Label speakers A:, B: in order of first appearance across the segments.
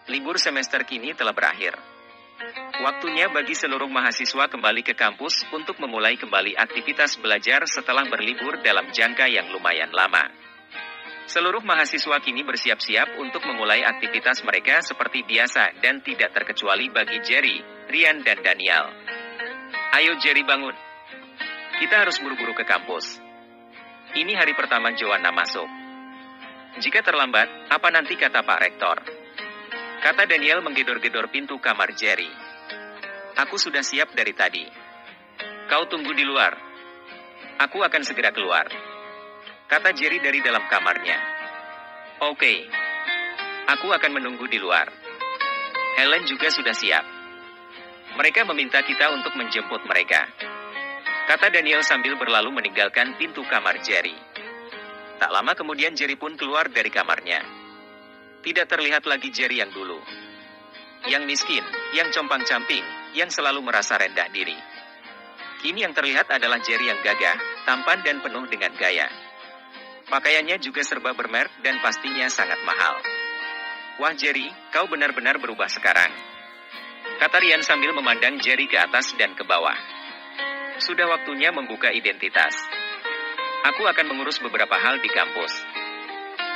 A: Libur semester kini telah berakhir. Waktunya bagi seluruh mahasiswa kembali ke kampus untuk memulai kembali aktivitas belajar setelah berlibur dalam jangka yang lumayan lama. Seluruh mahasiswa kini bersiap-siap untuk memulai aktivitas mereka seperti biasa dan tidak terkecuali bagi Jerry, Rian dan Daniel. Ayo Jerry bangun. Kita harus buru-buru ke kampus. Ini hari pertama Joanna masuk. Jika terlambat, apa nanti kata Pak Rektor? Kata Daniel menggedor-gedor pintu kamar Jerry. Aku sudah siap dari tadi. Kau tunggu di luar. Aku akan segera keluar. Kata Jerry dari dalam kamarnya. Oke. Aku akan menunggu di luar. Helen juga sudah siap. Mereka meminta kita untuk menjemput mereka. Kata Daniel sambil berlalu meninggalkan pintu kamar Jerry. Tak lama kemudian Jerry pun keluar dari kamarnya. Tidak terlihat lagi Jerry yang dulu. Yang miskin, yang compang-camping, yang selalu merasa rendah diri. Kini yang terlihat adalah Jerry yang gagah, tampan dan penuh dengan gaya. Pakaiannya juga serba bermerek dan pastinya sangat mahal. Wah Jerry, kau benar-benar berubah sekarang. Kata Rian sambil memandang Jerry ke atas dan ke bawah. Sudah waktunya membuka identitas. Aku akan mengurus beberapa hal di kampus.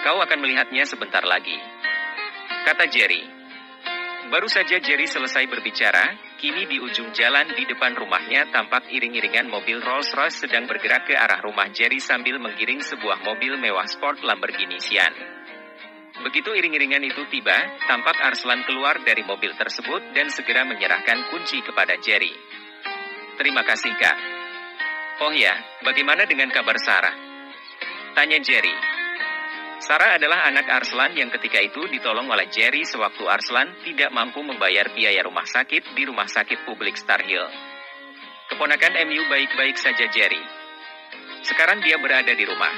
A: Kau akan melihatnya sebentar lagi. Kata Jerry. Baru saja Jerry selesai berbicara, kini di ujung jalan di depan rumahnya tampak iring-iringan mobil Rolls-Royce sedang bergerak ke arah rumah Jerry sambil menggiring sebuah mobil mewah sport Lamborghini Sian. Begitu iring-iringan itu tiba, tampak Arslan keluar dari mobil tersebut dan segera menyerahkan kunci kepada Jerry. Terima kasih Kak. Oh ya, bagaimana dengan kabar Sarah? Tanya Jerry. Sarah adalah anak Arslan yang ketika itu ditolong oleh Jerry sewaktu Arslan tidak mampu membayar biaya rumah sakit di rumah sakit publik Star Hill. Keponakan MU baik-baik saja Jerry. Sekarang dia berada di rumah.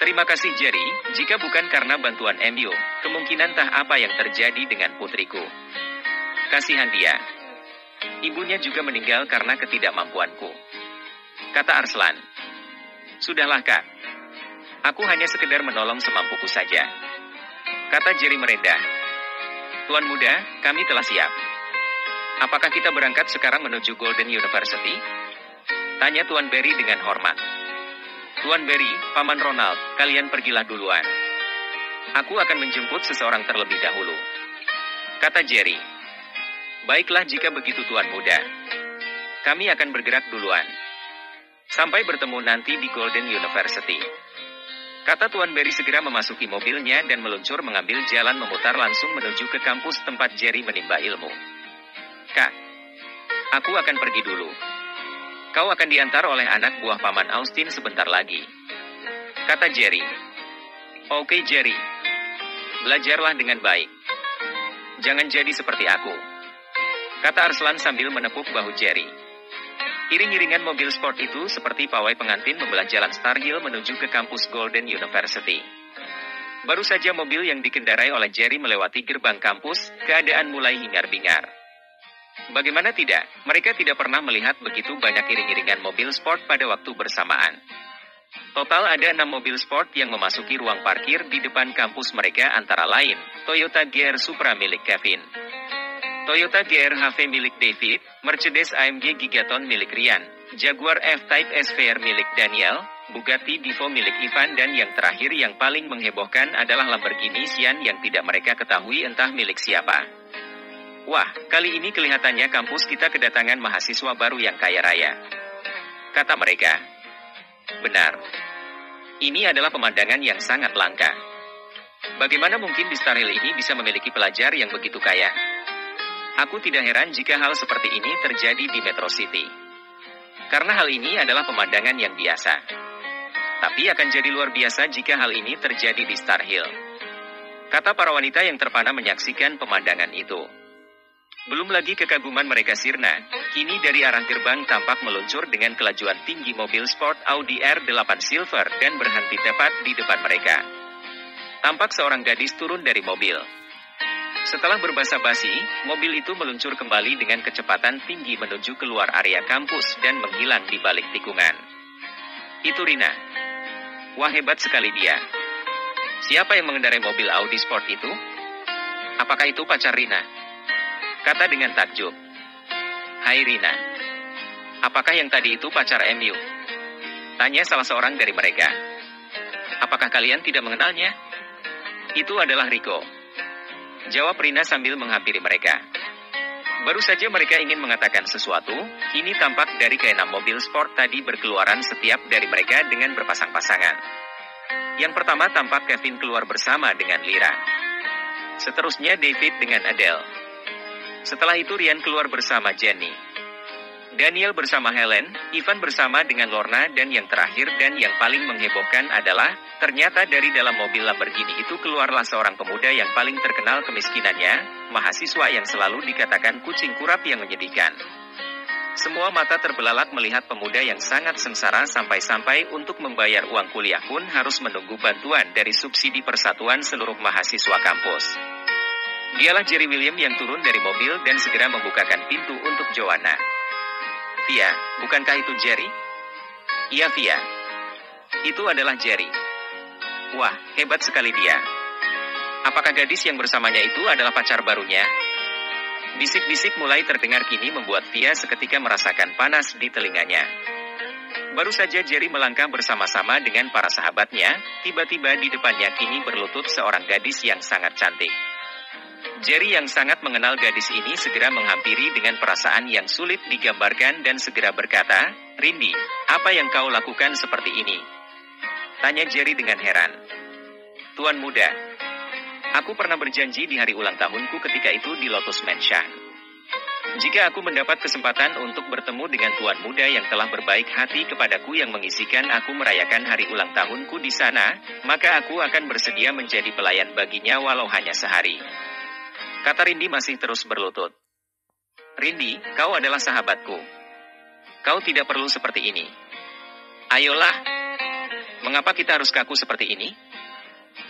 A: Terima kasih Jerry, jika bukan karena bantuan MU, kemungkinan tak apa yang terjadi dengan putriku. Kasihan dia. Ibunya juga meninggal karena ketidakmampuanku. Kata Arslan. Sudahlah Kak. Aku hanya sekedar menolong semampuku saja. Kata Jerry merendah. Tuan muda, kami telah siap. Apakah kita berangkat sekarang menuju Golden University? Tanya Tuan Berry dengan hormat. Tuan Berry, Paman Ronald, kalian pergilah duluan. Aku akan menjemput seseorang terlebih dahulu. Kata Jerry. Baiklah jika begitu Tuan muda. Kami akan bergerak duluan. Sampai bertemu nanti di Golden University. Kata Tuan Berry segera memasuki mobilnya dan meluncur mengambil jalan memutar langsung menuju ke kampus tempat Jerry menimba ilmu. Kak, aku akan pergi dulu. Kau akan diantar oleh anak buah Paman Austin sebentar lagi. Kata Jerry. Oke Jerry. Belajarlah dengan baik. Jangan jadi seperti aku. Kata Arslan sambil menepuk bahu Jerry. Iring-iringan mobil sport itu seperti pawai pengantin membelah jalan Star Hill menuju ke kampus Golden University. Baru saja mobil yang dikendarai oleh Jerry melewati gerbang kampus, keadaan mulai hingar-bingar. Bagaimana tidak, mereka tidak pernah melihat begitu banyak iring-iringan mobil sport pada waktu bersamaan. Total ada 6 mobil sport yang memasuki ruang parkir di depan kampus mereka antara lain, Toyota GR Supra milik Kevin, Toyota GR HV milik David, Mercedes AMG Gigaton milik Rian, Jaguar F-Type SVR milik Daniel, Bugatti Divo milik Ivan dan yang terakhir yang paling menghebohkan adalah Lamborghini Sian yang tidak mereka ketahui entah milik siapa. Wah, kali ini kelihatannya kampus kita kedatangan mahasiswa baru yang kaya raya. Kata mereka. Benar. Ini adalah pemandangan yang sangat langka. Bagaimana mungkin di Star Hill ini bisa memiliki pelajar yang begitu kaya? Aku tidak heran jika hal seperti ini terjadi di Metro City. Karena hal ini adalah pemandangan yang biasa. Tapi akan jadi luar biasa jika hal ini terjadi di Star Hill. Kata para wanita yang terpana menyaksikan pemandangan itu. Belum lagi kekaguman mereka sirna, kini dari arah gerbang tampak meluncur dengan kelajuan tinggi mobil sport Audi R8 Silver dan berhenti tepat di depan mereka. Tampak seorang gadis turun dari mobil. Setelah berbasa-basi, mobil itu meluncur kembali dengan kecepatan tinggi menuju keluar area kampus dan menghilang di balik tikungan. Itu Rina. Wah hebat sekali dia. Siapa yang mengendarai mobil Audi Sport itu? Apakah itu pacar Rina? Kata dengan takjub. Hai Rina. Apakah yang tadi itu pacar MU? Tanya salah seorang dari mereka. Apakah kalian tidak mengenalnya? Itu adalah Rico. Jawab Rina sambil menghampiri mereka. Baru saja mereka ingin mengatakan sesuatu, kini tampak dari keenam mobil sport tadi berkeluaran setiap dari mereka dengan berpasang-pasangan. Yang pertama tampak Kevin keluar bersama dengan Lyra. Seterusnya David dengan Adele. Setelah itu Ryan keluar bersama Jenny. Daniel bersama Helen, Ivan bersama dengan Lorna, dan yang terakhir dan yang paling menghebohkan adalah, ternyata dari dalam mobil Lamborghini itu keluarlah seorang pemuda yang paling terkenal kemiskinannya, mahasiswa yang selalu dikatakan kucing kurap yang menyedihkan. Semua mata terbelalak melihat pemuda yang sangat sengsara sampai-sampai untuk membayar uang kuliah pun harus menunggu bantuan dari subsidi persatuan seluruh mahasiswa kampus. Dialah Jerry William yang turun dari mobil dan segera membukakan pintu untuk Joanna. Via, bukankah itu Jerry? Iya Via. Itu adalah Jerry. Wah, hebat sekali dia. Apakah gadis yang bersamanya itu adalah pacar barunya? Bisik-bisik mulai terdengar kini membuat Via seketika merasakan panas di telinganya. Baru saja Jerry melangkah bersama-sama dengan para sahabatnya, tiba-tiba di depannya kini berlutut seorang gadis yang sangat cantik. Jerry yang sangat mengenal gadis ini segera menghampiri dengan perasaan yang sulit digambarkan dan segera berkata, Rindy, apa yang kau lakukan seperti ini? Tanya Jerry dengan heran. Tuan muda, aku pernah berjanji di hari ulang tahunku ketika itu di Lotus Mansion. Jika aku mendapat kesempatan untuk bertemu dengan tuan muda yang telah berbaik hati kepadaku yang mengisikan aku merayakan hari ulang tahunku di sana, maka aku akan bersedia menjadi pelayan baginya walau hanya sehari. Kata Rindy masih terus berlutut. Rindy, kau adalah sahabatku. Kau tidak perlu seperti ini. Ayolah. Mengapa kita harus kaku seperti ini?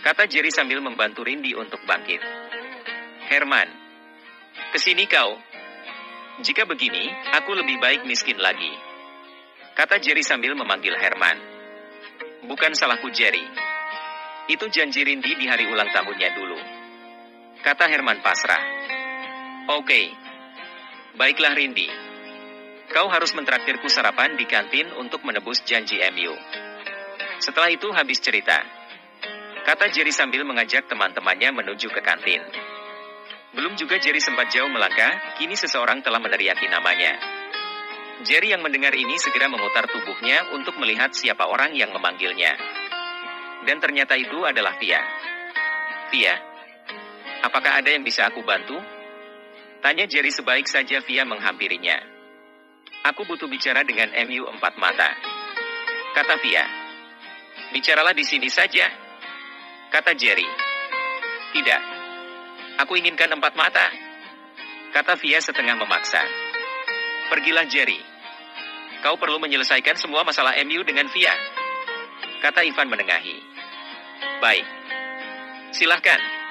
A: Kata Jerry sambil membantu Rindy untuk bangkit. Herman, kesini kau. Jika begini, aku lebih baik miskin lagi. Kata Jerry sambil memanggil Herman. Bukan salahku Jerry. Itu janji Rindy di hari ulang tahunnya dulu. Kata Herman pasrah. Oke. Baiklah Rindy. Kau harus mentraktirku sarapan di kantin untuk menebus janji MU. Setelah itu habis cerita. Kata Jerry sambil mengajak teman-temannya menuju ke kantin. Belum juga Jerry sempat jauh melangkah, kini seseorang telah meneriaki namanya. Jerry yang mendengar ini segera memutar tubuhnya untuk melihat siapa orang yang memanggilnya. Dan ternyata itu adalah Via. Via. Apakah ada yang bisa aku bantu? Tanya Jerry sebaik saja Via menghampirinya. Aku butuh bicara dengan MU 4 mata. Kata Via. Bicaralah di sini saja. Kata Jerry. Tidak. Aku inginkan 4 mata. Kata Via setengah memaksa. Pergilah Jerry. Kau perlu menyelesaikan semua masalah MU dengan Via. Kata Ivan menengahi. Baik. Silahkan.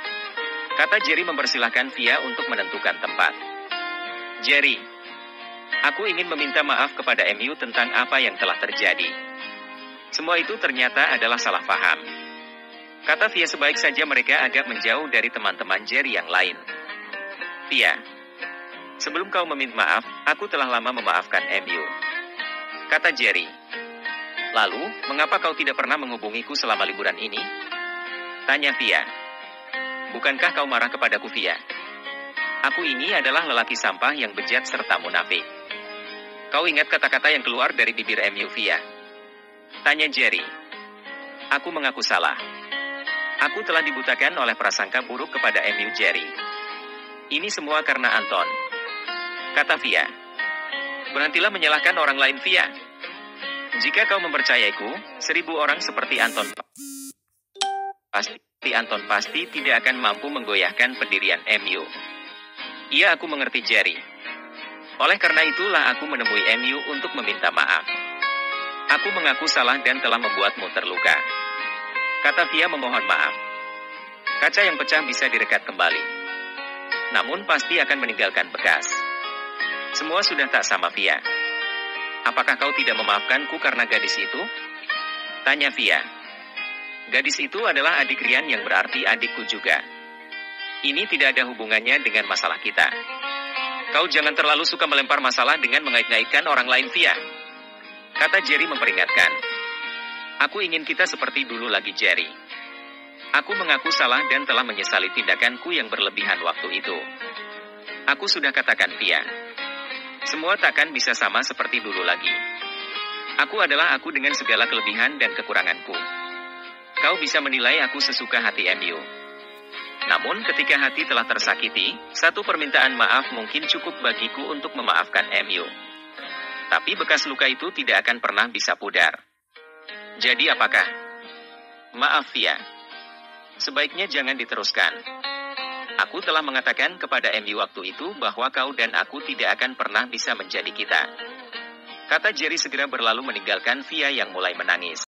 A: Kata Jerry mempersilahkan Via untuk menentukan tempat. Jerry, aku ingin meminta maaf kepada MU tentang apa yang telah terjadi. Semua itu ternyata adalah salah paham. Kata Via sebaik saja mereka agak menjauh dari teman-teman Jerry yang lain. Via, sebelum kau meminta maaf, aku telah lama memaafkan MU. Kata Jerry. Lalu, mengapa kau tidak pernah menghubungiku selama liburan ini? Tanya Via. Bukankah kau marah kepadaku, Via? Aku ini adalah lelaki sampah yang bejat serta munafik. Kau ingat kata-kata yang keluar dari bibir MU, Via? Tanya Jerry. Aku mengaku salah. Aku telah dibutakan oleh prasangka buruk kepada MU, Jerry. Ini semua karena Anton. Kata Via. Berhentilah menyalahkan orang lain, Via. Jika kau mempercayaiku, 1000 orang seperti Anton pasti tidak akan mampu menggoyahkan pendirian MU. Iya, aku mengerti Jerry. Oleh karena itulah aku menemui MU untuk meminta maaf. Aku mengaku salah dan telah membuatmu terluka. Kata Via memohon maaf. Kaca yang pecah bisa direkat kembali. Namun pasti akan meninggalkan bekas. Semua sudah tak sama Via. Apakah kau tidak memaafkanku karena gadis itu? Tanya Via. Gadis itu adalah adik Ryan yang berarti adikku juga. Ini tidak ada hubungannya dengan masalah kita. Kau jangan terlalu suka melempar masalah dengan mengait-ngaitkan orang lain, Via. Kata Jerry memperingatkan. Aku ingin kita seperti dulu lagi, Jerry. Aku mengaku salah dan telah menyesali tindakanku yang berlebihan waktu itu. Aku sudah katakan, Via. Semua takkan bisa sama seperti dulu lagi. Aku adalah aku dengan segala kelebihan dan kekuranganku. Kau bisa menilai aku sesuka hati MU. Namun ketika hati telah tersakiti, satu permintaan maaf mungkin cukup bagiku untuk memaafkan MU. Tapi bekas luka itu tidak akan pernah bisa pudar. Jadi apakah? Maaf, Via. Sebaiknya jangan diteruskan. Aku telah mengatakan kepada MU waktu itu bahwa kau dan aku tidak akan pernah bisa menjadi kita. Kata Jerry segera berlalu meninggalkan Via yang mulai menangis.